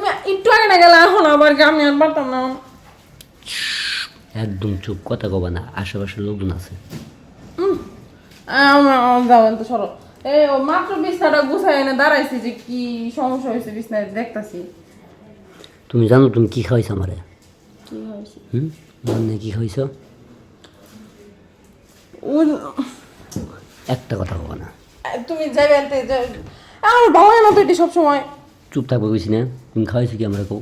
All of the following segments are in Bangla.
তুমি একটু আগে না গেলে এখন আবার আমি আর পারতাম না। একদম চুপ, কথা কবা না, আশেপাশে লোকজন আছে। আমার যাবেন তো সরো। এই ও মাত্র বিছনাটা গুছাই এনে দাঁড়াইছি যে কি সমস্যা হয়েছে বিছনায় দেখতাছি। তুমি জানো তুমি কি খাওয়াইছো আমারে? কি হয়েছে? মানে কি খাওয়াইছো? একটা কথা কবা না। তুমি যাইবে আনতে আমার ভালো হয় না তো এটি সবসময়। চুপ থাকবে বুঝছি না। তুমি খাওয়াইছো কি আমরা কও?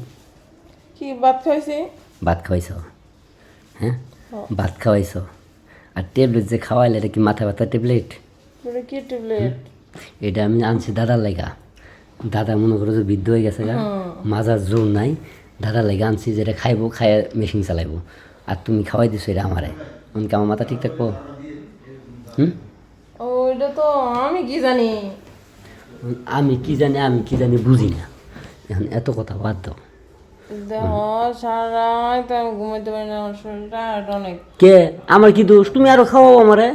কি ভাত খাইছি? ভাত খাওয়াইছ? হ্যাঁ, ভাত খাওয়াইছ। আর ট্যাবলেট যে খাওয়াইলে এটা কি মাথা ব্যথা ট্যাবলেট? এটা কি ট্যাবলেট? এটা আমি আনছি দাদার লাগা। দাদা মনে করো যে বৃদ্ধ হয়ে গেছে গা, মাজার জোর নাই, দাদার লাগা আনছি যেটা খাইবো, খাইয়ে মেশিন চালাইবো। আর তুমি খাওয়াই দিছো এটা আমারে, এমনকি আমার মাথা ঠিক থাকবো? ও এটা তো আমি কি জানি। আমি কি জানি বুঝি না। এখন এত কথা বাদ দাও। দেখো সারা রাত আমি ঘুমাইতে পারি না, আমার শরীরটা অনেক। কে আমার কি দোষ? তুমি আরো খাওয়াও আমারে,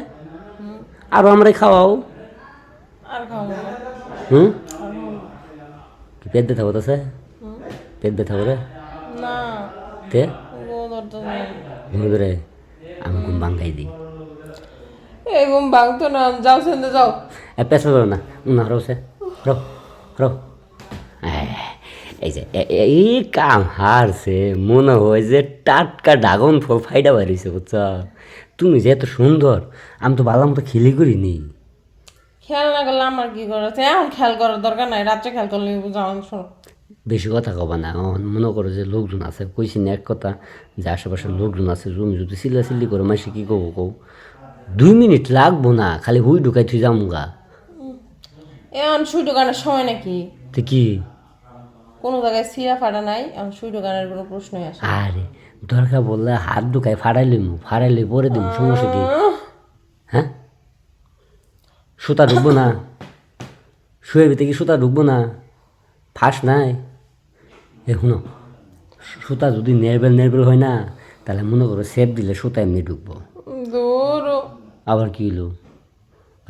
আরো আমারে খাওয়াও। আর খাবো না। কি পেট ব্যথা হতেছে? পেট ব্যথা করে? না তে ধরতে নেই। ঘুরে ধরে আমি ঘুম ভাঙ্গাই দিই। এরকম ভাঙতো না, যাও সেন্দে যাও। পেশা ধরো না, না রোসে রো রো। এই যে এই কাম হারছে, মনে হয় যে টাটকা ড্রাগন ফল ফাইডা বাড়িছে, বুঝছ? তুমি যে এত সুন্দর, আমি তো ভাবলাম তো খেলি করিনি। খেয়াল না করলে আমার কি করেছে? এখন খেয়াল করার দরকার নাই, রাত্রে খেয়াল করলে যাও শোনো। বেশি কথা কবা না। মনে করো যে লোকজন আছে, কইছি না এক কথা যে আশেপাশের লোকজন আছে, রুম যদি চিল্লাচিল্লি করে মাসে কি কবো কও? 2 মিনিট লাগবো না, খালি হুই ঢুকাই তুই যামুগা। এখন সুই দোকানের সময় নাকি? তো কি? কোনো জায়গায় সিরা ফাটা নাই, এখন সুই দোকানের কোনো প্রশ্নই আসে না। আরে দরকার বললে হাত ঢুকাই ফাড়াইলে পরে দিব, সমস্যা কি? হ্যাঁ, সুতা ঢুকবো না? শুয়ে ভিতরে কি সুতা ঢুকবো না? ফাঁস নাই? এ শুনো, সুতা যদি নেরবেল হয় না, তাহলে মনে করো সেপ দিলে সুতা এমনি ঢুকবো। দূর আবার কি হলো?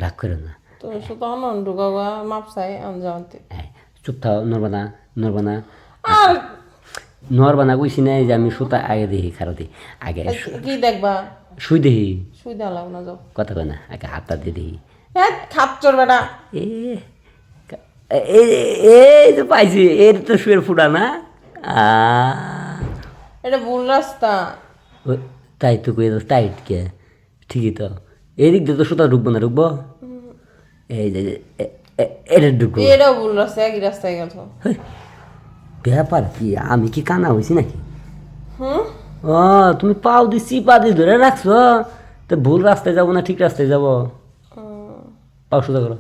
রাগ করে না। তো তখন ঢুকাবা মাপ চাই আমি যাওয়াতে। হ্যাঁ, চুপ থাও, নড়বা না। আর নড়বা না কইছি না, এই যে আমি সুতা আগে দেখি, খারাপ দিই আগে কি দেখবা? শুই দেখি। সুই দেওয়া লাগবে না, যাও। কথা কয় না, আগে হাতটা দিয়ে দেখি। হ্যাঁ খাচ্চর বেটা। এ এই তো পাইছি, এর তো শুয়ের ফুটা না। এটা ভুল রাস্তা। তাই তো কই টাইট কে? ঠিকই তো, এদিক দিয়ে তো সুতা ঢুকবো না, ঢুকবো এই যে এটা ঢুকবো। এটাও ভুল রাস্তা, একই রাস্তায় গেছো। ব্যাপার কি, আমি কি কানা হয়েছি নাকি? হুম ও তুমি পাও দিয়ে চিপা দিয়ে ধরে রাখছো, তো ভুল রাস্তায় যাবো না ঠিক রাস্তায় যাবো? পাও সোজা করো।